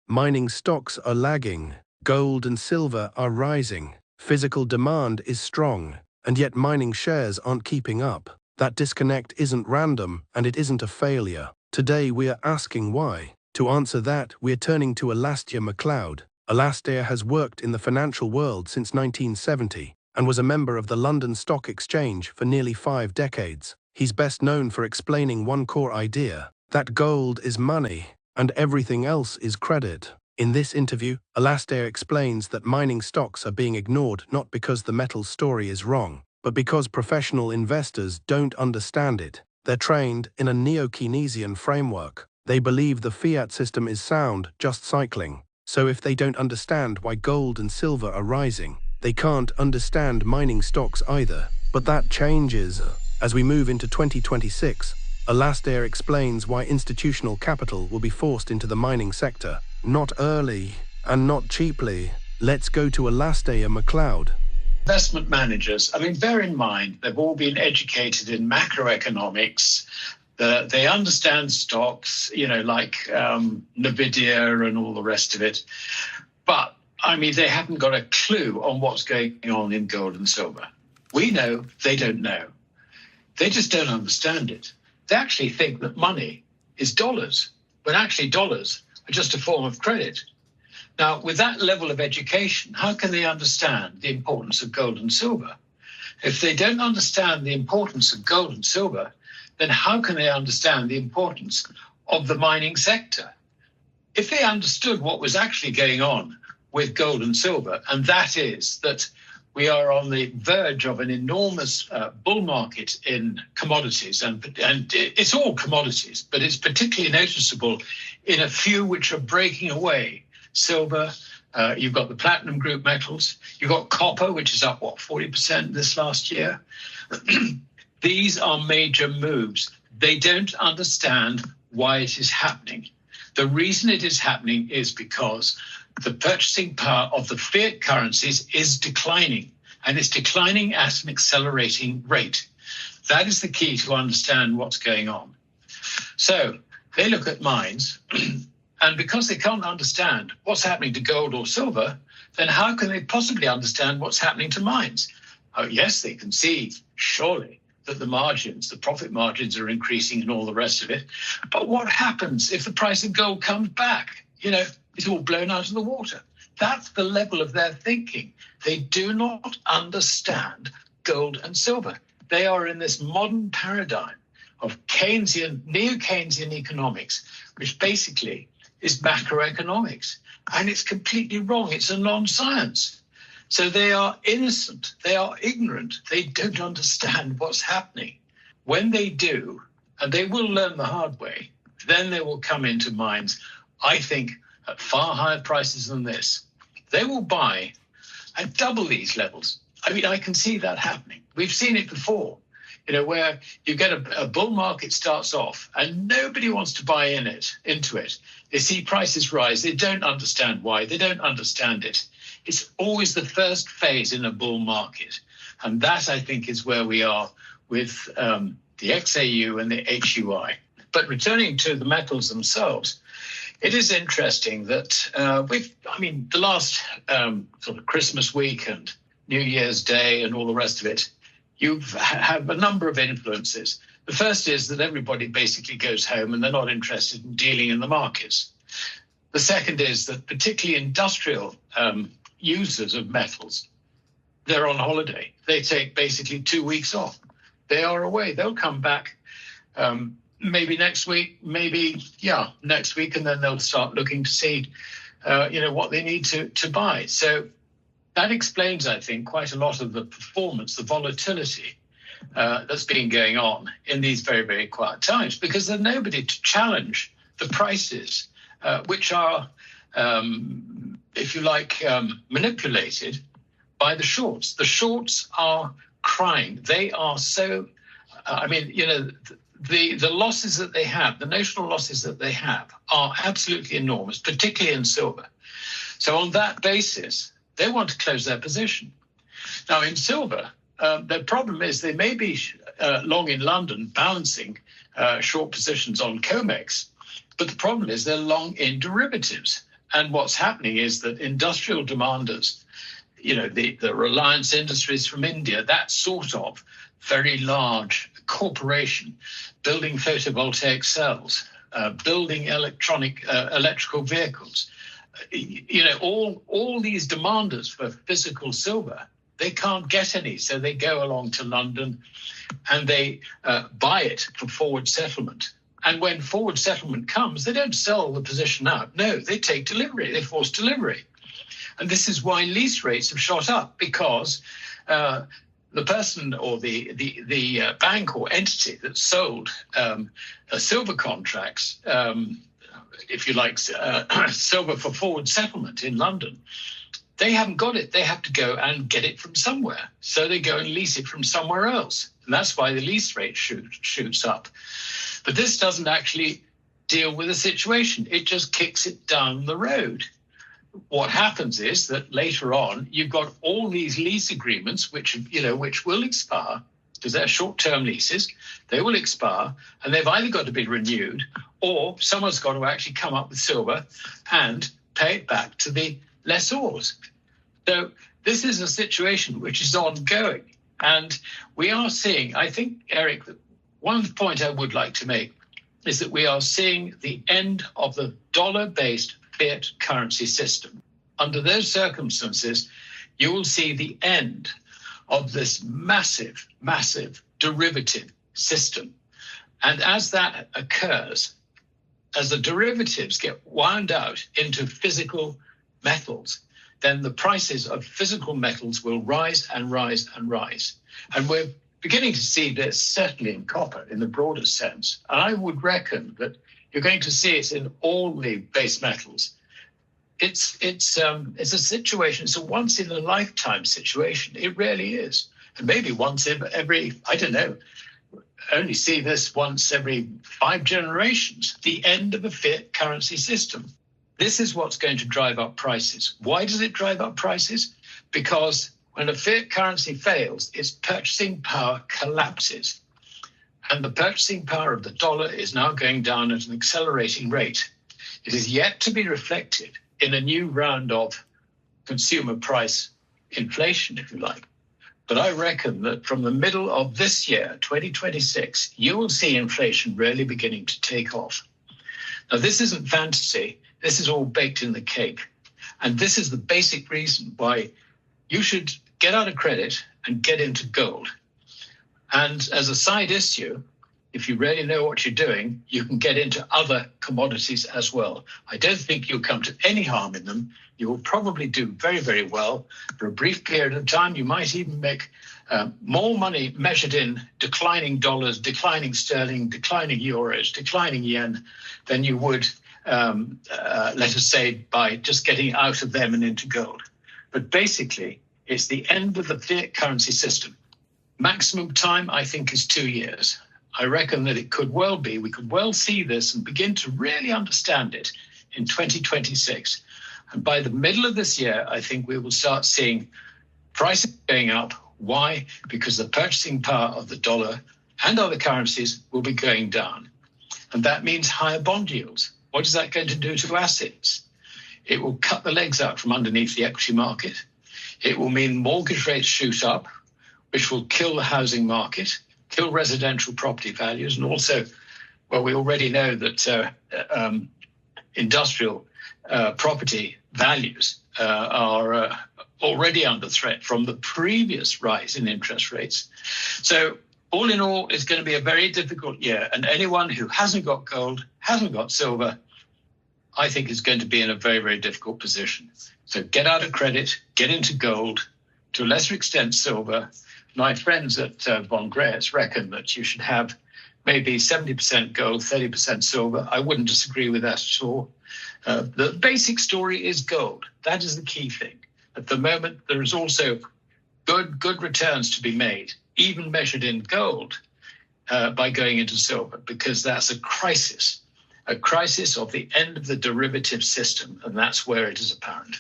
Mining stocks are lagging. Gold and silver are rising. Physical demand is strong, and yet mining shares aren't keeping up. That disconnect isn't random, and it isn't a failure. Today we are asking why. To answer that, we are turning to Alasdair Macleod. Alasdair has worked in the financial world since 1970 and was a member of the London Stock Exchange for nearly 5 decades. He's best known for explaining one core idea, that gold is money and everything else is credit. In this interview, Alasdair explains that mining stocks are being ignored not because the metal story is wrong, but because professional investors don't understand it. They're trained in a neo-Keynesian framework. They believe the fiat system is sound, just cycling. So if they don't understand why gold and silver are rising, they can't understand mining stocks either. But that changes. As we move into 2026, Alasdair explains why institutional capital will be forced into the mining sector. Not early and not cheaply. Let's go to Alasdair Macleod. Investment managers, bear in mind, they've all been educated in macroeconomics. They understand stocks, like Nvidia and all the rest of it. But they haven't got a clue on what's going on in gold and silver. We know, they don't know. They just don't understand it. They actually think that money is dollars, when actually dollars are just a form of credit. Now, with that level of education, how can they understand the importance of gold and silver? If they don't understand the importance of gold and silver, then how can they understand the importance of the mining sector? If they understood what was actually going on with gold and silver, and that is that we are on the verge of an enormous bull market in commodities, and it's all commodities, but it's particularly noticeable in a few which are breaking away. Silver, you've got the platinum group metals, you've got copper, which is up, 40% this last year. These are major moves. They don't understand why it is happening. The reason it is happening is because the purchasing power of the fiat currencies is declining, and it's declining at an accelerating rate. That is the key to understand what's going on. So they look at mines, and because they can't understand what's happening to gold or silver, then how can they possibly understand what's happening to mines? Oh, yes, they can see, surely, that the margins, the profit margins are increasing and all the rest of it. But what happens if the price of gold comes back? It's all blown out of the water. That's the level of their thinking. They do not understand gold and silver. They are in this modern paradigm of neo-Keynesian economics, which basically is macroeconomics. And it's completely wrong. It's a non-science. So they are innocent. They are ignorant. They don't understand what's happening. When they do, and they will learn the hard way, then they will come into mines, I think, at far higher prices than this. They will buy at double these levels. I can see that happening. We've seen it before, where you get a bull market starts off and nobody wants to buy into it. They see prices rise. They don't understand why. They don't understand it. It's always the first phase in a bull market. And that, I think, is where we are with the XAU and the HUI. But returning to the metals themselves, it is interesting that the last sort of Christmas week and New Year's Day and all the rest of it, you have a number of influences. The first is that everybody basically goes home and they're not interested in dealing in the markets. The second is that particularly industrial users of metals, they're on holiday. They take basically 2 weeks off. They are away. They'll come back maybe next week, next week, and then they'll start looking to see, what they need to buy. So that explains, I think, quite a lot of the performance, the volatility that's been going on in these very, very quiet times, because there's nobody to challenge the prices, which are, if you like, manipulated by the shorts. The shorts are crying. They are so, the losses that they have, the notional losses that they have are absolutely enormous, particularly in silver. So on that basis, they want to close their position. Now in silver, the problem is they may be long in London balancing short positions on COMEX, but the problem is they're long in derivatives. And what's happening is that industrial demanders, the Reliance Industries from India, that sort of very large corporation building photovoltaic cells, building electrical vehicles, all these demanders for physical silver, they can't get any. So they go along to London and they buy it for forward settlement. And when forward settlement comes, they don't sell the position out. No, they take delivery. They force delivery. And this is why lease rates have shot up, because the person or the bank or entity that sold silver contracts, if you like, silver for forward settlement in London, they haven't got it. They have to go and get it from somewhere. So they go and lease it from somewhere else. And that's why the lease rate shoots up. But this doesn't actually deal with the situation. It just kicks it down the road. What happens is that later on, you've got all these lease agreements, which will expire, because they're short-term leases. They will expire, and they've either got to be renewed, or someone's got to actually come up with silver and pay it back to the lessors. So this is a situation which is ongoing. And we are seeing, I think, Eric, one point I would like to make is that we are seeing the end of the dollar-based fiat currency system. Under those circumstances, you will see the end of this massive, massive derivative system. And as that occurs, as the derivatives get wound out into physical metals, then the prices of physical metals will rise and rise and rise. And we're beginning to see this certainly in copper in the broader sense. And I would reckon that you're going to see it in all the base metals. It's a situation, it's a once in a lifetime situation. It really is. And maybe once every, I don't know, only see this once every 5 generations, the end of a fiat currency system. This is what's going to drive up prices. Why does it drive up prices? Because when a fiat currency fails, its purchasing power collapses. And the purchasing power of the dollar is now going down at an accelerating rate. It is yet to be reflected in a new round of consumer price inflation, if you like. But I reckon that from the middle of this year, 2026, you will see inflation really beginning to take off. Now, this isn't fantasy. This is all baked in the cake. And this is the basic reason why you should get out of credit and get into gold. And as a side issue, if you really know what you're doing, you can get into other commodities as well. I don't think you'll come to any harm in them. You will probably do very, very well for a brief period of time. You might even make more money measured in declining dollars, declining sterling, declining euros, declining yen than you would, let us say, by just getting out of them and into gold. But basically, it's the end of the fiat currency system. Maximum time, I think, is 2 years. I reckon that it could well be, we could well see this and begin to really understand it in 2026. And by the middle of this year, I think we will start seeing prices going up. Why? Because the purchasing power of the dollar and other currencies will be going down. And that means higher bond yields. What is that going to do to assets? It will cut the legs out from underneath the equity market. It will mean mortgage rates shoot up, which will kill the housing market, kill residential property values, and also, well, we already know that industrial property values are already under threat from the previous rise in interest rates. So all in all, it's going to be a very difficult year. And anyone who hasn't got gold, hasn't got silver, I think is going to be in a very, very difficult position. So get out of credit, get into gold, to a lesser extent silver. My friends at Von Graetz reckon that you should have maybe 70% gold, 30% silver. I wouldn't disagree with that at all. The basic story is gold. That is the key thing. At the moment, there is also good returns to be made, even measured in gold, by going into silver, because that's a crisis of the end of the derivative system, and that's where it is apparent.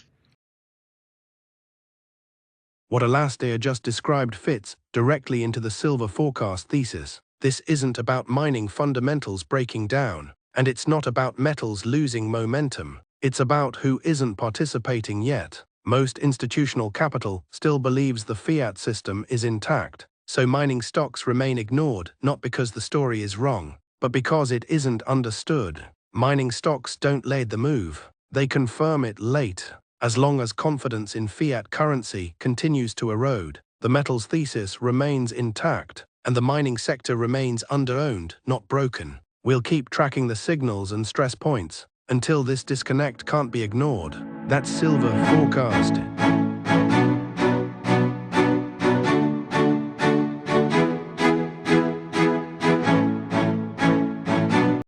What Alasdair just described fits directly into the silver forecast thesis. This isn't about mining fundamentals breaking down, and it's not about metals losing momentum. It's about who isn't participating yet. Most institutional capital still believes the fiat system is intact, so mining stocks remain ignored not because the story is wrong, but because it isn't understood. Mining stocks don't lead the move, they confirm it late. As long as confidence in fiat currency continues to erode, the metals thesis remains intact, and the mining sector remains underowned, not broken. We'll keep tracking the signals and stress points until this disconnect can't be ignored. That's Silver Forecast.